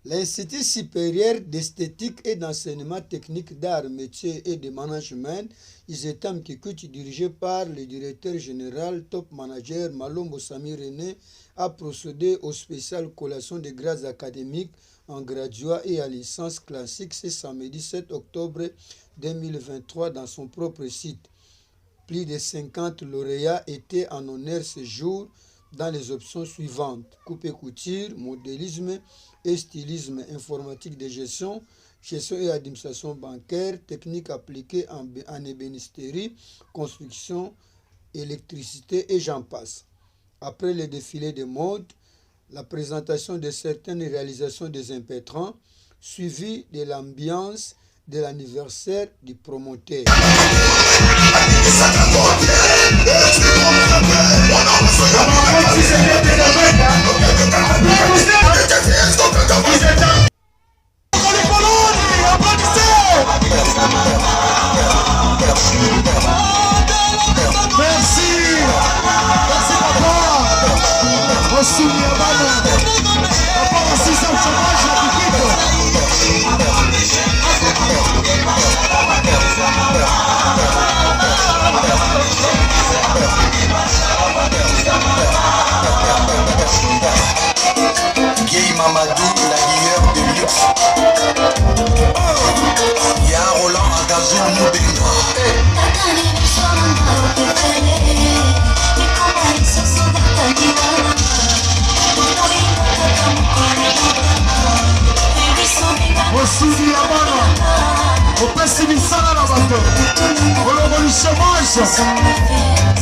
L'Institut supérieur d'esthétique et d'enseignement technique d'art, métiers et de management, ISETAM Kikuchi, dirigé par le directeur général top manager Malombo Sami René, a procédé aux spéciales collations de grades académiques en graduat et à licence classique ce samedi 7 octobre 2023 dans son propre site. Plus de 50 lauréats étaient en honneur ce jour dans les options suivantes: coupe et couture, modélisme et stylisme, informatique de gestion, gestion et administration bancaire, technique appliquée en ébénisterie, construction, électricité et j'en passe. Après le défilé de mode, la présentation de certaines réalisations des impétrants, suivi de l'ambiance de l'anniversaire du promoteur. Mamadou, la guilleur de luxe. Y'a Roland Agazou Moubenga. Osudi ya bana opesi misala na bato olongoli chômage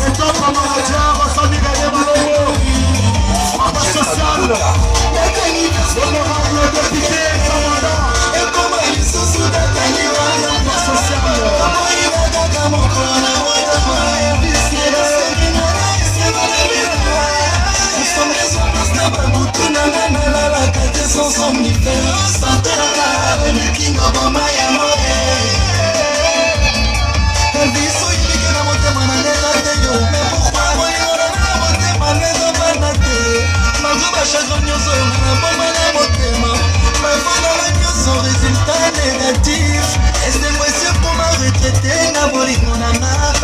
etoka manager basambikanye balongo mapa social honorable député Samanda mapa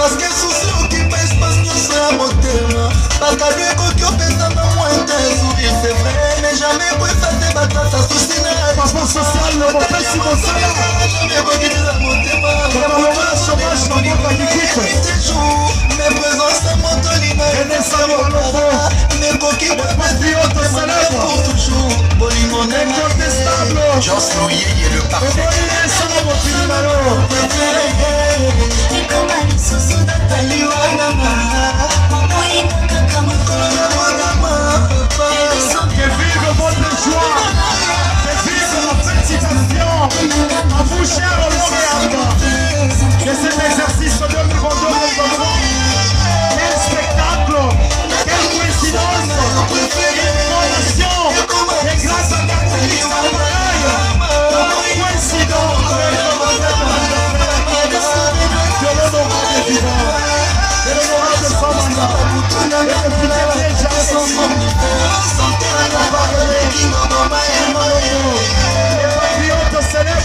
parce que souci occupe espace nyonso ya motema bakadu ekoki opesana moins te sourire c'est vrai mais jamais koefate batata susi na papa social mopesi mosala jamais ekokitela motema balonga na chômage na mboka likite mais présence ya motoli na enesali balongo nekoki patriote célèbre pour toujours bolingo incontestable Jos Louyeye le parfait eboli esala mokili na yo que vive votre joie, que vive la félicitation à vous chers lauréats, que cet exercice 2022 quel spectacle, quelle coïncidence, quelle innovation, et grâce à la coïncidence de l'honorable vivant, de l'honorable Samanda, et le fidèle patriote célèbre,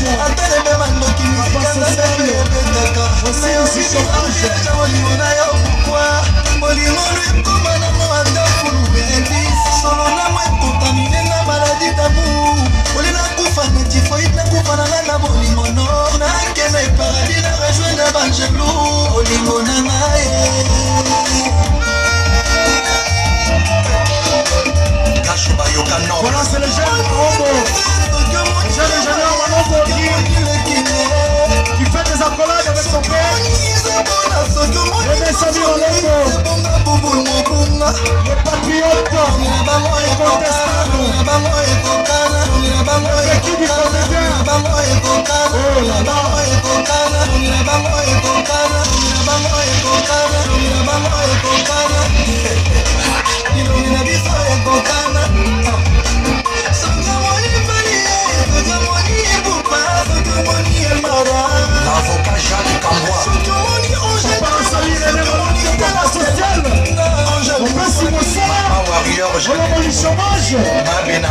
voilà, c'est le jeune Malombo, le jeune ingénieur Malombo qui fait des accolades avec son père. René Sami Malombo, le patriote incontestable, l'équipe du Comédien. Oh là là. l'avocat Jacques Cambois. On passe au chômage. On appelle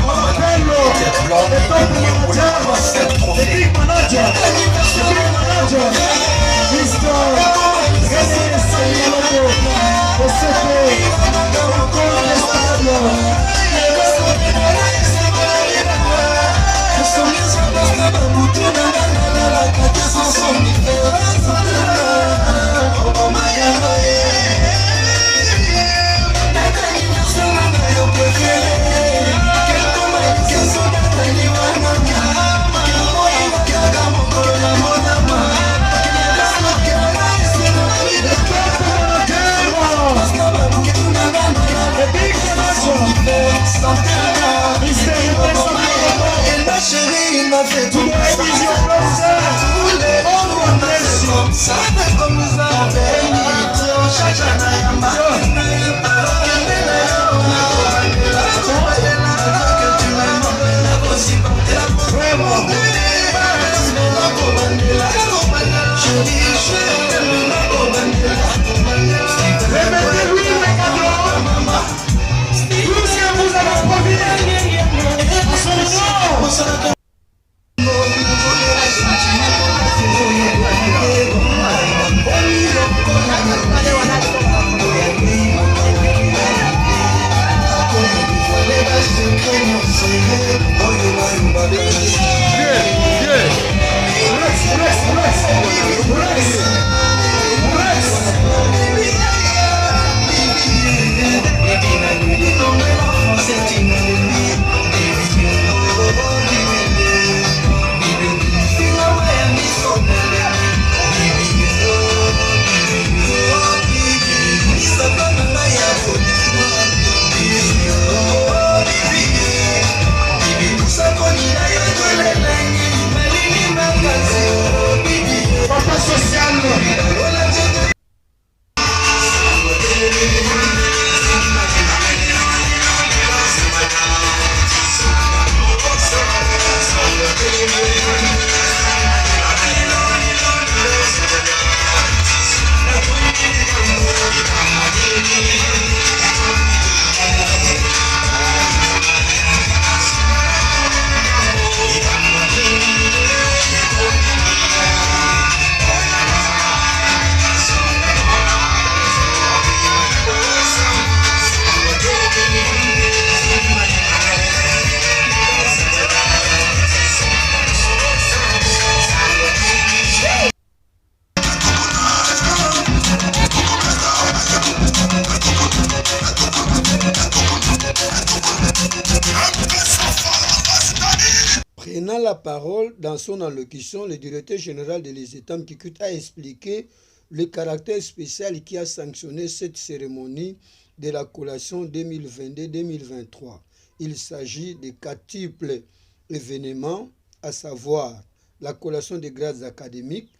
Prenant la parole dans son allocution, le directeur général de l'ISETAM Kikut a expliqué le caractère spécial qui a sanctionné cette cérémonie de la collation 2022-2023. Il s'agit de 4 multiples événements, à savoir la collation des grades académiques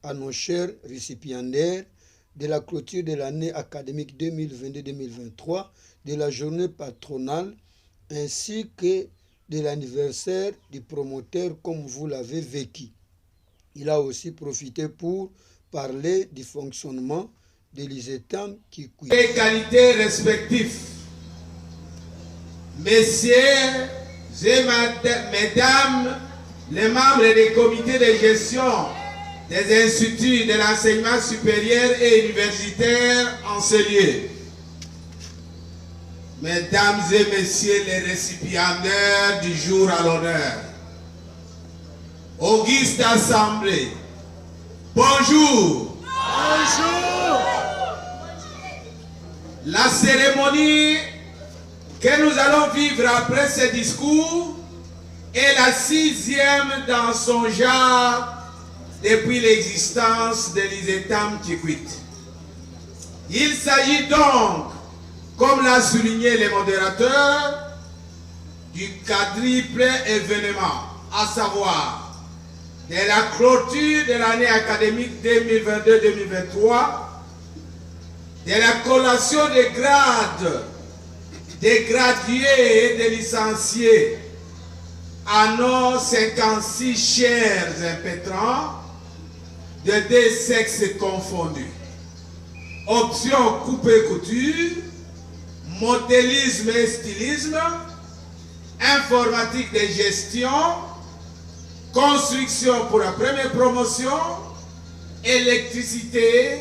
à nos chers récipiendaires, de la clôture de l'année académique 2022-2023, de la journée patronale, ainsi que de l'anniversaire du promoteur comme vous l'avez vécu. Il a aussi profité pour parler du fonctionnement de l'ISETAM Kikut. Les qualités respectives, messieurs et mesdames, les membres des comités de gestion des instituts de l'enseignement supérieur et universitaire en ce lieu. Mesdames et messieurs les récipiendaires du jour à l'honneur, Auguste Assemblée, bonjour. Bonjour. La cérémonie que nous allons vivre après ce discours est la 6e dans son genre depuis l'existence de l'ISETAM Kikut. Il s'agit donc, comme l'a souligné le modérateur, du quadruple événement, à savoir de la clôture de l'année académique 2022-2023, de la collation des grades, des gradués et des licenciés à nos 56 chers impétrants de 2 sexes confondus. Option coupe-couture, modélisme et stylisme, informatique de gestion, construction pour la première promotion, électricité,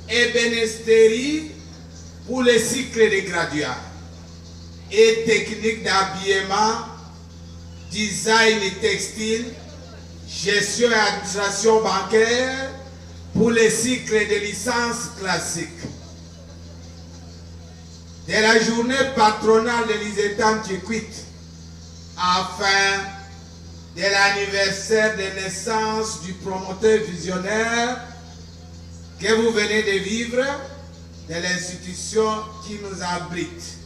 ébénisterie pour les cycles de graduats et technique d'habillement, design et textile, gestion et administration bancaire pour les cycles de licence classique. De la journée patronale de l'ISETAM Tchikwit, afin de l'anniversaire de naissance du promoteur visionnaire que vous venez de vivre de l'institution qui nous abrite.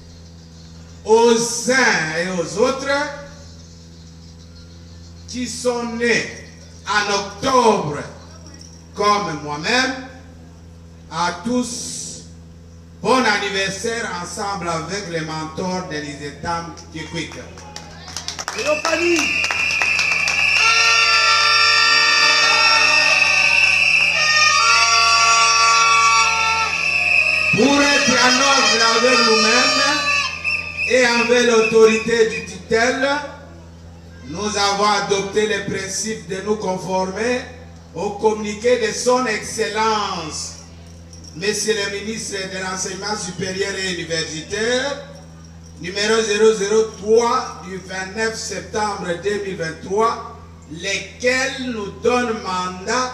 Aux uns et aux autres qui sont nés en octobre comme moi-même, à tous, bon anniversaire ensemble avec les mentors de l'ISETAM Tchikwit. Pour être en ordre avec nous-mêmes et envers l'autorité du tutelle, nous avons adopté le principe de nous conformer au communiqué de son Excellence, Monsieur le ministre de l'Enseignement supérieur et universitaire, numéro 003 du 29 septembre 2023, lequel nous donne mandat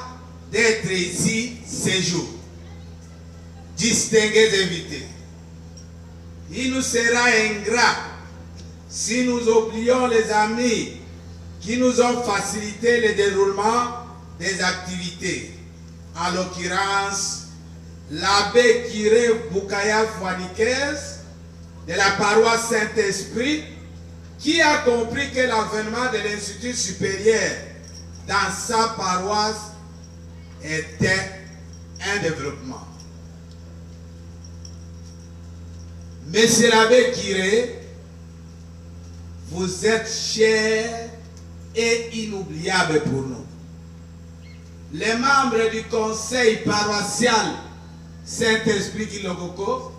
d'être ici ce jour. Distingués invités, il nous sera ingrat si nous oublions les amis qui nous ont facilité le déroulement des activités. En l'occurrence, l'abbé Kiré Boukaya Fouanikès de la paroisse Saint-Esprit, qui a compris que l'avènement de l'Institut supérieur dans sa paroisse était un développement. Monsieur l'abbé Kiré, vous êtes cher et inoubliable pour nous. Les membres du conseil paroissial Saint-Esprit Kilokoko,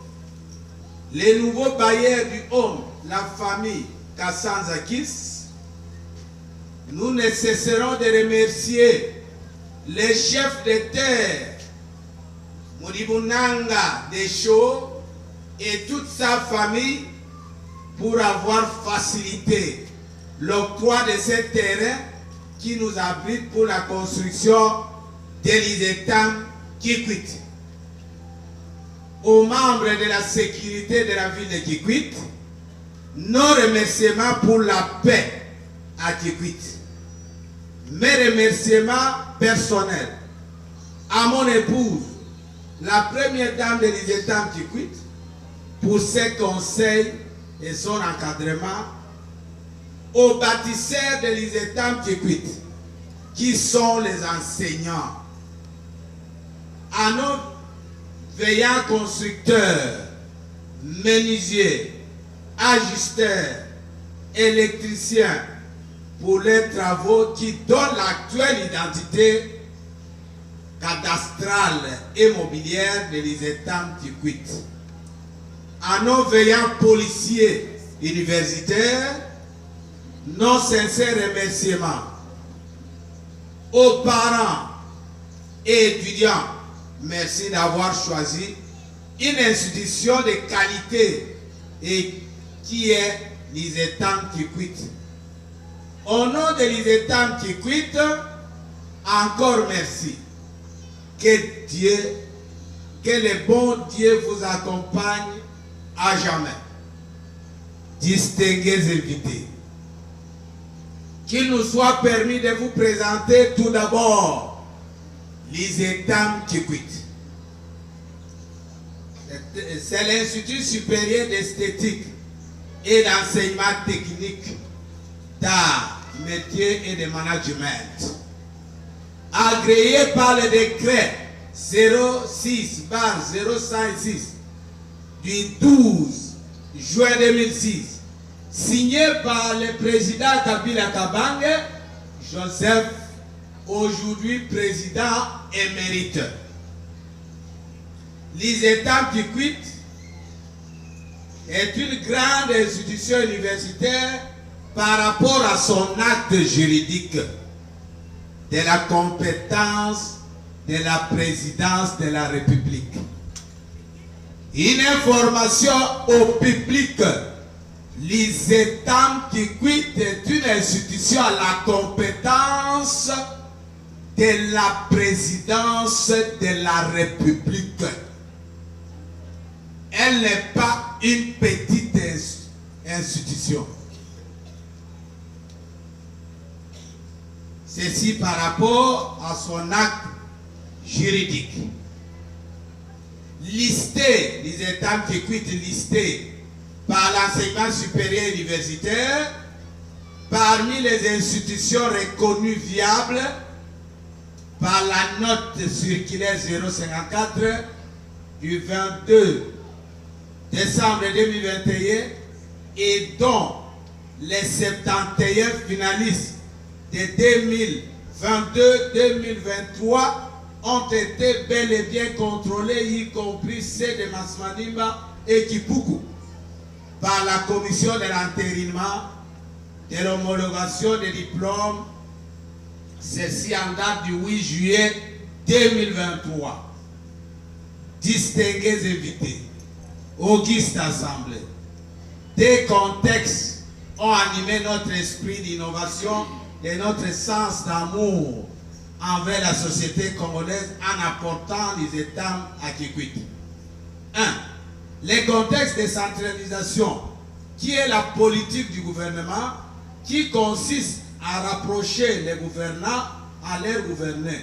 les nouveaux bailleurs du Home, la famille Kassanzakis, nous ne cesserons de remercier les chefs de terre, Mounibunanga Desho et toute sa famille pour avoir facilité l'octroi de ce terrain qui nous abrite pour la construction de l'ISETAM Tchikwit. Aux membres de la sécurité de la ville de Tchikwit, nos remerciements pour la paix à Tchikwit. Mes remerciements personnels à mon épouse, la première dame de l'ISETAM Tchikwit, pour ses conseils et son encadrement, aux bâtisseurs de l'ISETAM Tchikwit, qui sont les enseignants, à nos veillants constructeurs, menuisiers, ajusteurs, électriciens, pour les travaux qui donnent l'actuelle identité cadastrale et mobilière de l'ISETAM Tchikwit. À nos veillants policiers universitaires, nos sincères remerciements. Aux parents et étudiants, merci d'avoir choisi une institution de qualité et qui est l'ISETAM Tchikwit. Au nom de l'ISETAM Tchikwit, encore merci. Que Dieu, que le bon Dieu vous accompagne à jamais. Distingués invités, qu'il nous soit permis de vous présenter tout d'abord l'ISETAM Tchikwit. C'est l'Institut supérieur d'esthétique et d'enseignement technique d'art, métier et de management, agréé par le décret 06/056 du 12 juin 2006, signé par le président Kabila Kabange, Joseph, aujourd'hui président émérite. L'ISETAM Tchikwit est une grande institution universitaire par rapport à son acte juridique de la compétence de la présidence de la République. Une information au public. L'ISETAM Kikwit est une institution à la compétence de la présidence de la République. Elle n'est pas une petite institution. Ceci par rapport à son acte juridique. Listé, l'ISETAM Kikwit listé par l'enseignement supérieur universitaire, parmi les institutions reconnues viables par la note circulaire 054 du 22 décembre 2021 et dont les 71 finalistes de 2022-2023 ont été bel et bien contrôlés, y compris ceux de Masmanimba et Kipuku, par la commission de l'entérinement de l'homologation des diplômes, ceci en date du 8 juillet 2023. Distingués invités, auguste assemblée, des contextes ont animé notre esprit d'innovation et notre sens d'amour envers la société congolaise en apportant les États à Kikwit. 1. Les contextes de centralisation, qui est la politique du gouvernement, qui consiste à rapprocher les gouvernants à leurs gouvernés.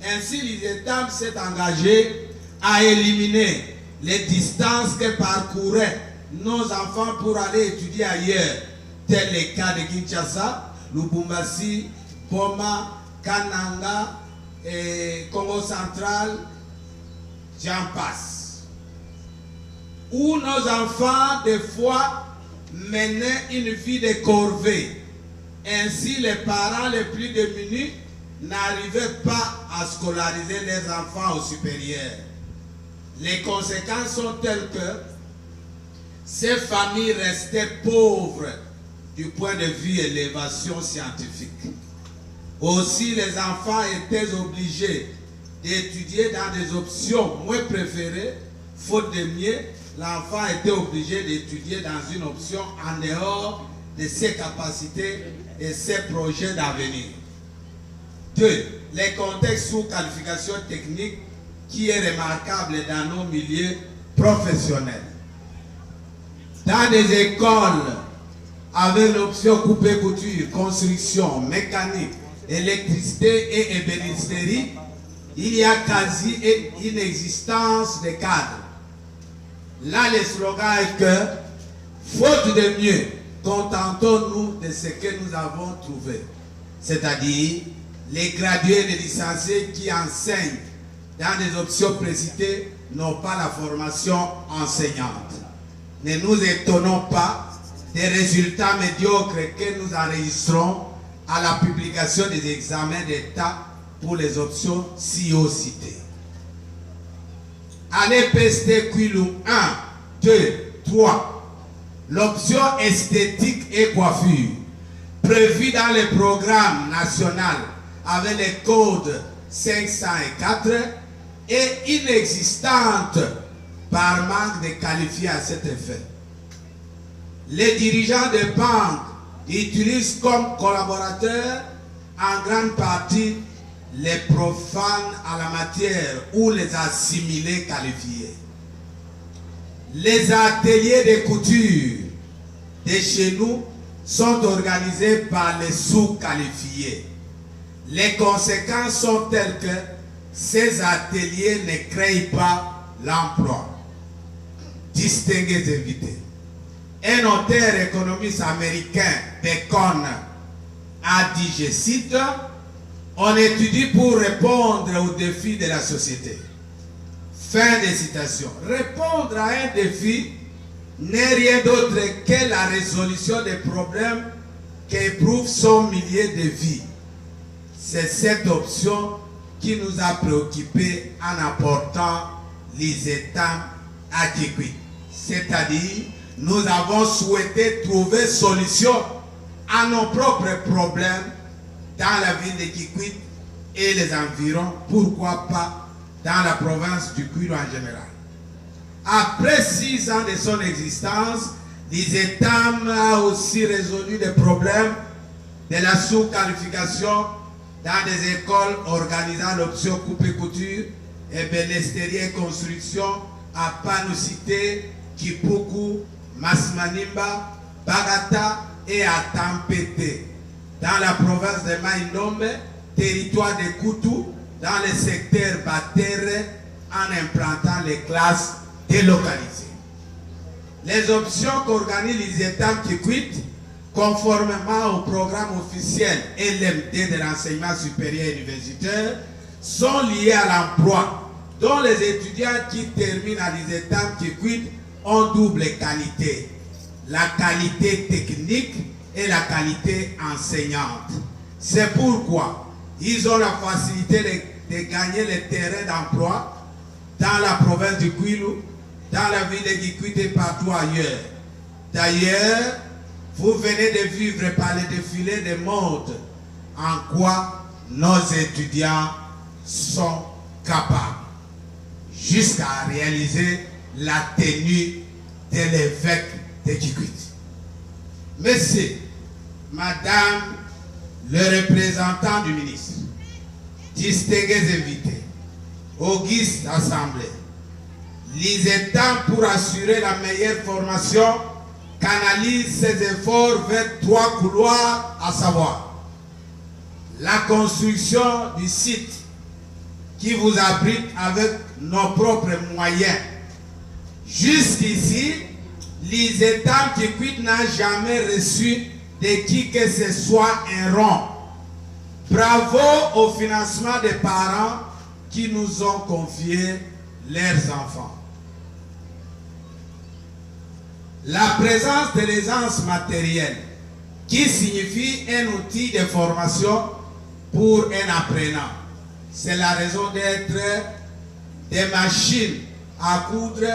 Ainsi, les États s'est engagé à éliminer les distances que parcouraient nos enfants pour aller étudier ailleurs, tels les cas de Kinshasa, Lubumbashi, Boma, Kananga, et Congo central, j'en passe. Où nos enfants, des fois, menaient une vie de corvée. Ainsi, les parents les plus démunis n'arrivaient pas à scolariser les enfants au supérieur. Les conséquences sont telles que ces familles restaient pauvres du point de vue élévation scientifique. Aussi, les enfants étaient obligés d'étudier dans des options moins préférées. Faute de mieux, l'enfant était obligé d'étudier dans une option en dehors de ses capacités et ses projets d'avenir. 2. Les contextes sous qualification technique qui est remarquable dans nos milieux professionnels. Dans des écoles avec l'option coupé-couture, construction, mécanique, électricité et ébénisterie, il y a quasi une existence de cadres. Là, le slogan est que, faute de mieux, contentons-nous de ce que nous avons trouvé. C'est-à-dire, les gradués et les licenciés qui enseignent dans des options précitées n'ont pas la formation enseignante. Ne nous étonnons pas des résultats médiocres que nous enregistrons à la publication des examens d'État pour les options si haut citées. À l'EPST Quilou 1, 2, 3, l'option esthétique et coiffure, prévue dans le programme national avec les codes 504, est inexistante par manque de qualifiés à cet effet. Les dirigeants des banques utilisent comme collaborateurs en grande partie les profanes à la matière ou les assimilés qualifiés. Les ateliers de couture de chez nous sont organisés par les sous-qualifiés. Les conséquences sont telles que ces ateliers ne créent pas l'emploi. Distingués invités. Un auteur économiste américain, Bacon, a dit, je cite, « On étudie pour répondre aux défis de la société. » Fin de citation. Répondre à un défi n'est rien d'autre que la résolution des problèmes qu'éprouve son milieu de vie. C'est cette option qui nous a préoccupés en apportant les États à Kikwit. C'est-à-dire, nous avons souhaité trouver solution à nos propres problèmes dans la ville de Kikwit et les environs, pourquoi pas dans la province du Kwilu en général. Après 6 ans de son existence, l'ISETAM a aussi résolu des problèmes de la sous-qualification dans des écoles organisant l'option coupe-couture et bénesterie et construction à Panoucité, Kipuku, Masmanimba, Bagata et à Tampete, dans la province de Maïnombe, territoire de Koutou, dans le secteur Batere, en implantant les classes délocalisées. Les options qu'organisent l'ISETAM Kikwit, conformément au programme officiel LMD de l'enseignement supérieur universitaire, sont liées à l'emploi, dont les étudiants qui terminent à l'ISETAM Kikwit ont double qualité, la qualité technique et la qualité enseignante. C'est pourquoi ils ont la facilité de gagner les terrains d'emploi dans la province du Kwilu, dans la ville de Kikwit et partout ailleurs. D'ailleurs, vous venez de vivre par le défilé de mode en quoi nos étudiants sont capables, jusqu'à réaliser la tenue de l'évêque de Kikwit. Monsieur, Madame, le représentant du ministre, distingués invités, auguste assemblée, l'ISETAM, pour assurer la meilleure formation, canalise ses efforts vers 3 couloirs, à savoir la construction du site qui vous abrite avec nos propres moyens. Jusqu'ici, l'ISETAM Kikwit n'a jamais reçu de qui que ce soit un rond. Bravo au financement des parents qui nous ont confié leurs enfants. La présence de l'aisance matérielle, qui signifie un outil de formation pour un apprenant. C'est la raison d'être des machines à coudre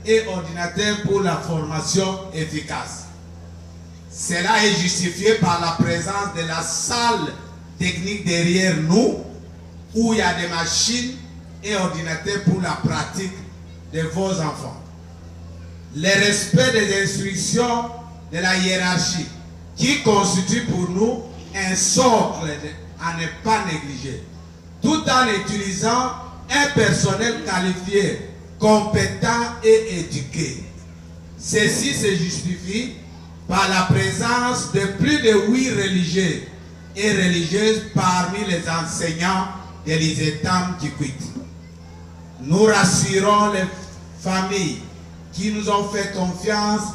et ordinateurs pour la formation efficace. Cela est justifié par la présence de la salle technique derrière nous, où il y a des machines et ordinateurs pour la pratique de vos enfants. Le respect des instructions de la hiérarchie, qui constitue pour nous un socle à ne pas négliger, tout en utilisant un personnel qualifié, compétent et éduqué. Ceci se justifie par la présence de plus de 8 religieux et religieuses parmi les enseignants de l'ISETAM Kikwit. Nous rassurons les familles qui nous ont fait confiance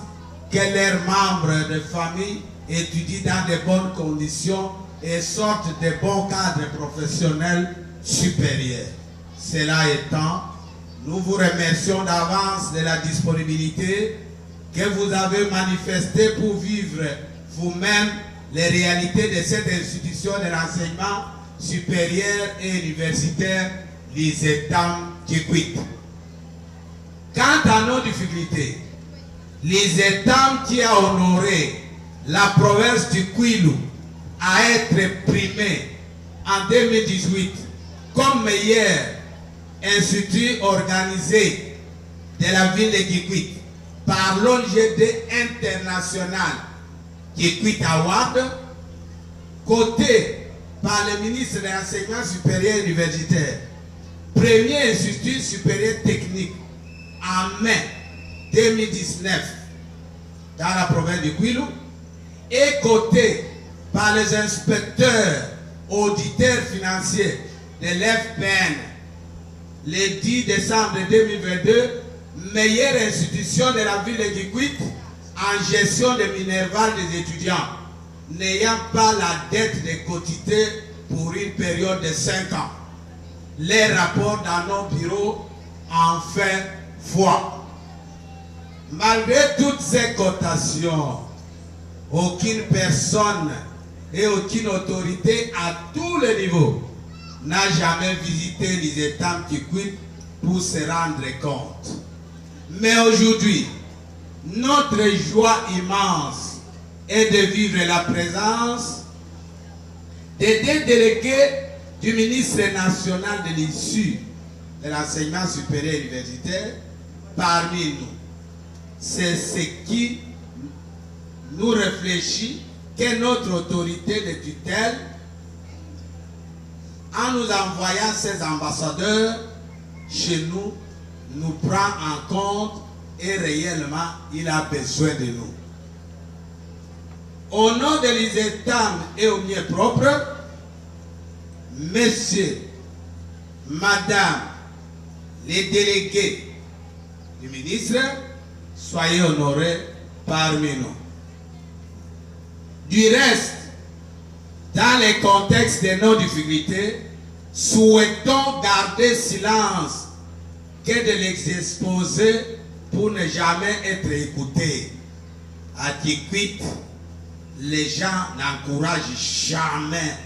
que leurs membres de famille étudient dans de bonnes conditions et sortent de bons cadres professionnels supérieurs. Cela étant, nous vous remercions d'avance de la disponibilité que vous avez manifestée pour vivre vous-même les réalités de cette institution de l'enseignement supérieur et universitaire, l'ISETAM Kikwit. Quant à nos difficultés, l'ISETAM qui a honoré la province du Kwilu à être primé en 2018 comme meilleur institut organisé de la ville de Kikwit par l'ONGD international Kikwit Award, coté par le ministre de l'Enseignement supérieur et universitaire, premier institut supérieur technique en mai 2019 dans la province du Kwilu, et coté par les inspecteurs auditeurs financiers de l'FPN le 10 décembre 2022, meilleure institution de la ville de Kikwit en gestion de minerval des étudiants, n'ayant pas la dette de quotité pour une période de 5 ans. Les rapports dans nos bureaux en fait foi. Malgré toutes ces cotations, aucune personne et aucune autorité à tous les niveaux n'a jamais visité l'ISETAM Kikwit pour se rendre compte. Mais aujourd'hui, notre joie immense est de vivre la présence des deux délégués du ministre national de l'issue de l'enseignement supérieur et universitaire parmi nous. C'est ce qui nous réfléchit que notre autorité de tutelle, en nous envoyant ses ambassadeurs chez nous, nous prend en compte et réellement il a besoin de nous. Au nom de l'ISETAM et au mien propre, messieurs, madame, les délégués du ministre, soyez honorés parmi nous. Du reste, dans les contextes de nos difficultés, souhaitons garder silence que de les exposer pour ne jamais être écoutés. À Kikwit, les gens n'encouragent jamais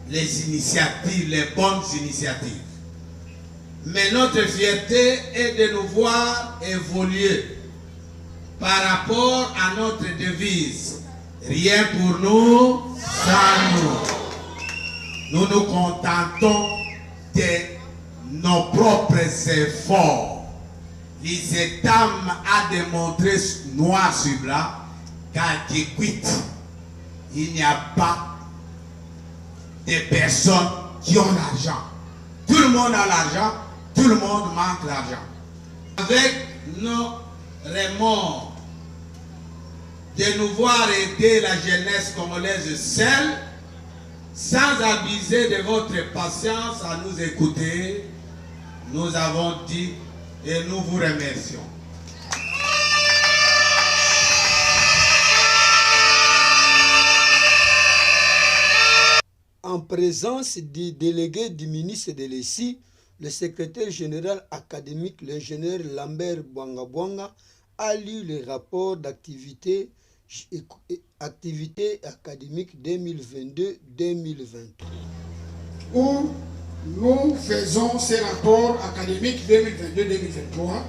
les initiatives, les bonnes initiatives. Mais notre fierté est de nous voir évoluer par rapport à notre devise. Rien pour nous, sans nous. Nous nous contentons de nos propres efforts. L'ISETAM a démontré noir sur blanc qu'à Kikwit, il n'y a pas de personnes qui ont l'argent. Tout le monde a l'argent, tout le monde manque l'argent. Avec nos remords de nous voir aider la jeunesse congolaise seule, sans abuser de votre patience à nous écouter, nous avons dit et nous vous remercions. En présence du délégué du ministre de l'ESI, le secrétaire général académique, l'ingénieur Lambert Bwanga, a lu le rapport d'activité académique 2022-2023. Où nous faisons ces rapports académiques 2022-2023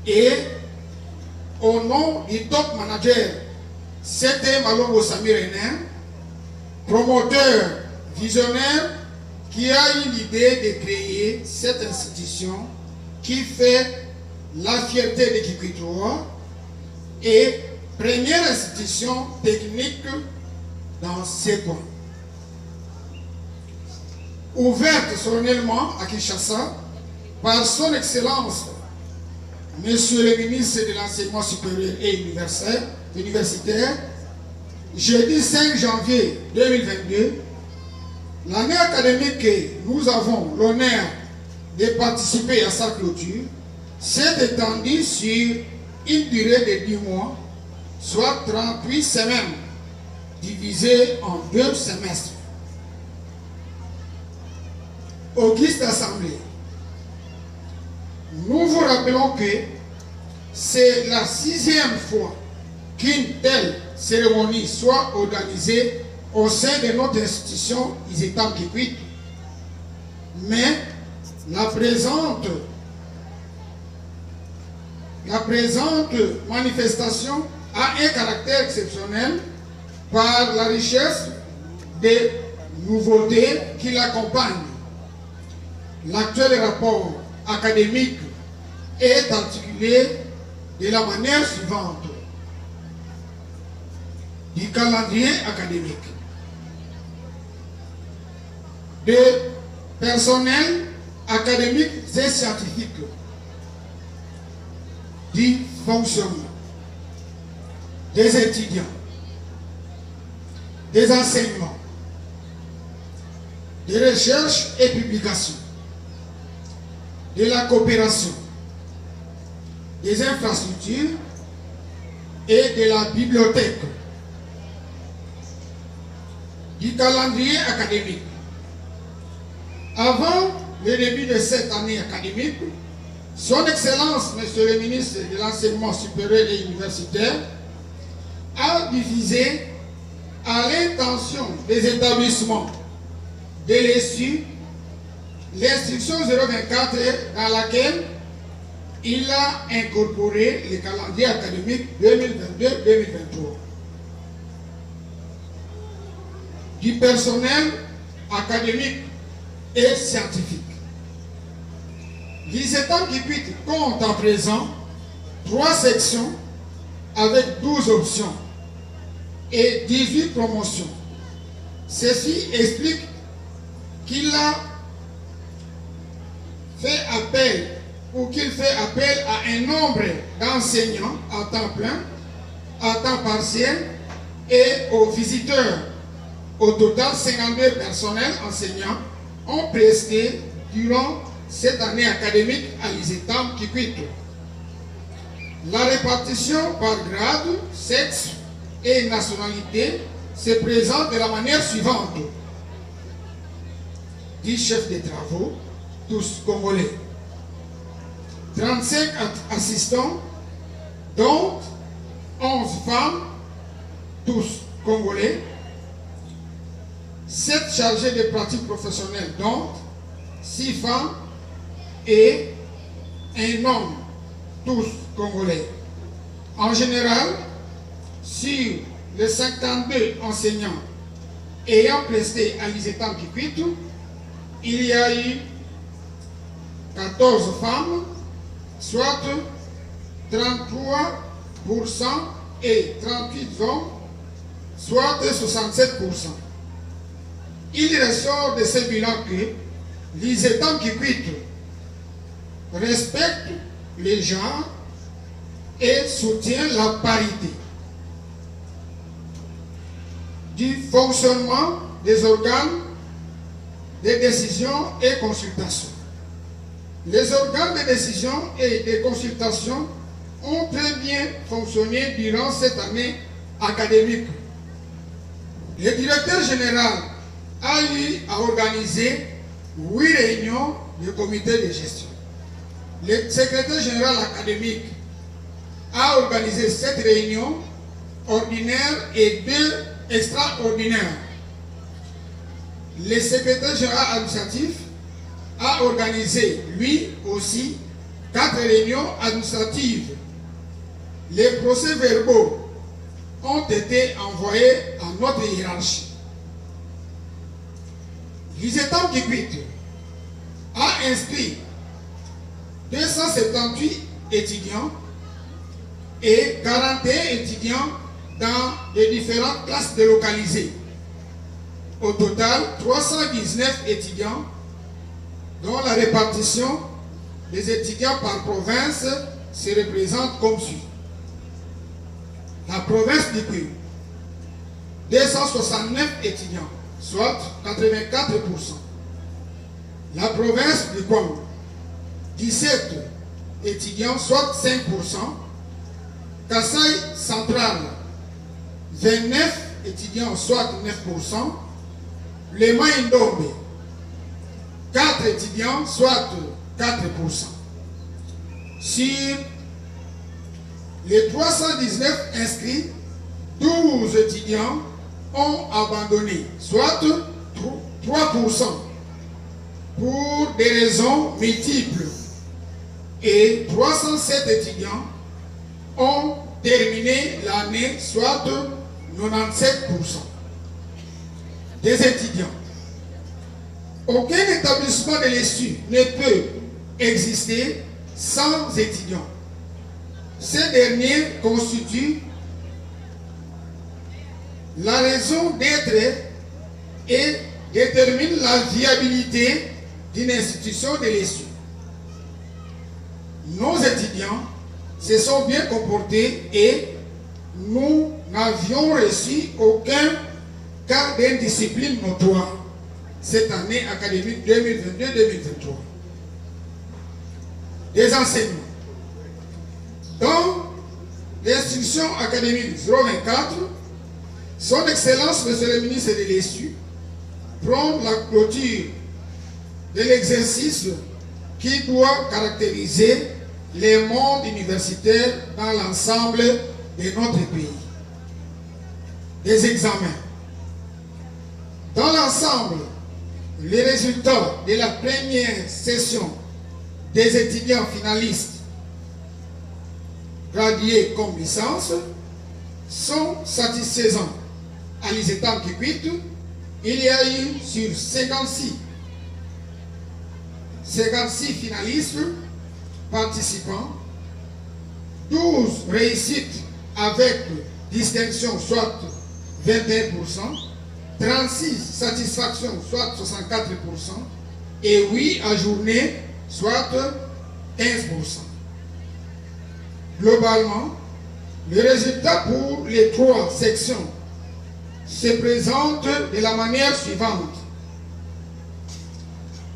et au nom du top manager, c'était Malongo Samir René, promoteur visionnaire qui a eu l'idée de créer cette institution qui fait la fierté de Kikwitoa et première institution technique dans ces points. Ouverte solennellement à Kinshasa par son excellence, Monsieur le ministre de l'Enseignement supérieur et universitaire, jeudi 5 janvier 2022, l'année académique que nous avons l'honneur de participer à sa clôture s'est étendue sur une durée de 10 mois, soit 38 semaines, divisées en 2 semestres. Auguste Assemblée, nous vous rappelons que c'est la 6e fois qu'une telle cérémonie soit organisée au sein de notre institution ISETAM Kikwit, mais la présente manifestation a un caractère exceptionnel par la richesse des nouveautés qui l'accompagnent. L'actuel rapport académique est articulé de la manière suivante. Du calendrier académique, de personnel académique et scientifique, du fonctionnement, des étudiants, des enseignements, des recherches et publications, de la coopération, des infrastructures et de la bibliothèque. Du calendrier académique. Avant le début de cette année académique, Son Excellence, Monsieur le ministre de l'Enseignement supérieur et universitaire, a diffusé à l'intention des établissements de l'ESU l'instruction 024 dans laquelle il a incorporé le calendrier académique 2022-2023. du personnel académique et scientifique. L'ISETAM Kikwit compte à présent 3 sections avec 12 options et 18 promotions. Ceci explique qu'il a fait appel ou qu'il fait appel à un nombre d'enseignants à temps plein, à temps partiel et aux visiteurs. Au total, 52 personnels enseignants ont presté durant cette année académique à l'ISETAM Kikwit. La répartition par grade, sexe et nationalité se présente de la manière suivante. 10 chefs de travaux, tous congolais. 35 assistants, dont 11 femmes, tous congolais. 7 chargés de pratiques professionnelles, dont 6 femmes et un homme, tous congolais. En général, sur les 52 enseignants ayant presté à l'ISETAM Kikwit, il y a eu 14 femmes, soit 33% et 38 hommes, soit 67%. Il ressort de ce bilan que l'ISETAM Kikwit respecte les genres et soutient la parité du fonctionnement des organes de décision et consultation. Les organes de décision et de consultation ont très bien fonctionné durant cette année académique. Le directeur général a eu à organiser 8 réunions du comité de gestion. Le secrétaire général académique a organisé 7 réunions ordinaires et 2 extraordinaires. Le secrétaire général administratif a organisé, lui aussi, 4 réunions administratives. Les procès-verbaux ont été envoyés à notre hiérarchie. L'ISETAM Kikwit a inscrit 278 étudiants et 41 étudiants dans les différentes classes délocalisées. Au total, 319 étudiants, dont la répartition des étudiants par province se représente comme suit. La province du Kivu, 269 étudiants, soit 84%. La province du Congo, 17 étudiants, soit 5%. Kasaï central, 29 étudiants, soit 9%. Le Maïndombe, 4 étudiants, soit 4%. Sur les 319 inscrits, 12 étudiants ont abandonné, soit 3%, pour des raisons multiples. Et 307 étudiants ont terminé l'année, soit 97% des étudiants. Aucun établissement de l'ESU ne peut exister sans étudiants. Ces derniers constituent la raison d'être et déterminent la viabilité d'une institution de l'ESU. Nos étudiants se sont bien comportés et nous n'avions reçu aucun cas d'indiscipline notoire cette année académique 2022-2023. Des enseignements. Dans l'instruction académique 024, son Excellence, Monsieur le ministre de l'ESU, prend la clôture de l'exercice qui doit caractériser les mondes universitaires dans l'ensemble de notre pays. Des examens. Dans l'ensemble, les résultats de la première session des étudiants finalistes gradués comme licence sont satisfaisants à l'ISETAM Kikwit il y a eu sur 56 finalistes participants, 12 réussites avec distinction, soit 21%, 36 satisfactions, soit 64%, et 8 ajournés, soit 15%. Globalement, le résultat pour les 3 sections se présente de la manière suivante.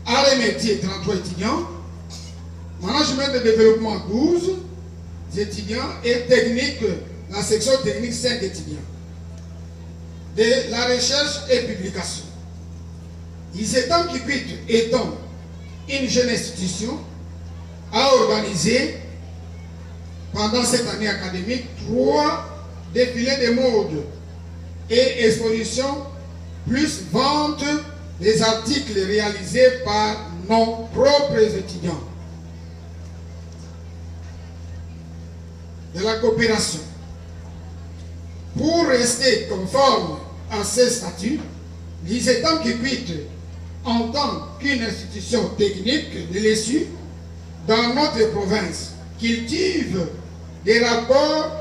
Arts et métiers, 33 étudiants, management de développement, 12 étudiants, et technique, la section technique, 5 étudiants. De la recherche et publication. L'ISETAM Kikwit étant une jeune institution, a organisé pendant cette année académique 3 défilés de mode et expositions, plus vente des articles réalisés par nos propres étudiants. De la coopération. Pour rester conforme à ces statuts, l'ISETAM Kikwit, en tant qu'une institution technique de l'ESU dans notre province, cultive des rapports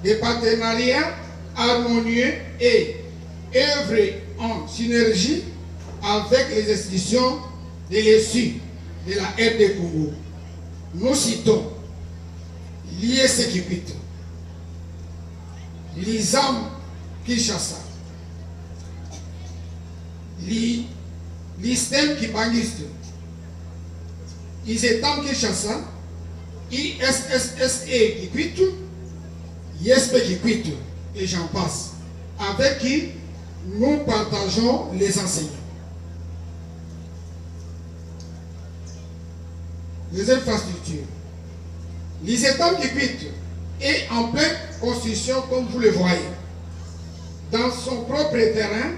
de partenariat harmonieux et œuvre en synergie avec les institutions de l'ESU de la RD Congo. Nous citons l'IEC Kikwit, l'ISAM Kinshasa, l'ISTEM Kibangiste, l'ISETAM Kinshasa, ISSSE Kikwit, ISP Kikwit, et j'en passe, avec qui nous partageons les enseignants. Les infrastructures. L'ISETAM Kikwit est en pleine construction, comme vous le voyez. Dans son propre terrain,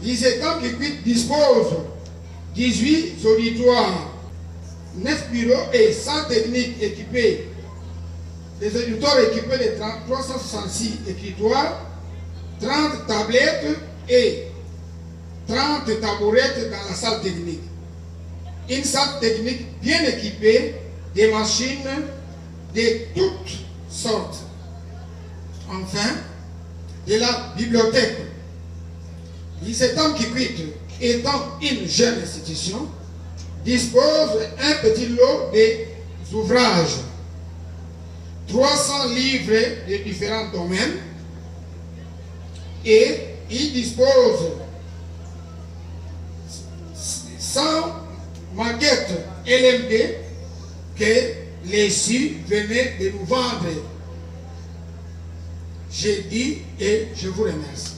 l'ISETAM Kikwit dispose 18 auditoires, 9 bureaux et 100 techniques équipés. Les auditoires équipés de 366 écritoires, 30 tablettes et 30 tabourettes dans la salle technique. Une salle technique bien équipée, des machines de toutes sortes. Enfin, de la bibliothèque. L'ISETAM Kikwit, étant une jeune institution, dispose un petit lot d'ouvrages, 300 livres de différents domaines, et il dispose 100 maquettes LMD que l'ESU venait de nous vendre. J'ai dit et je vous remercie.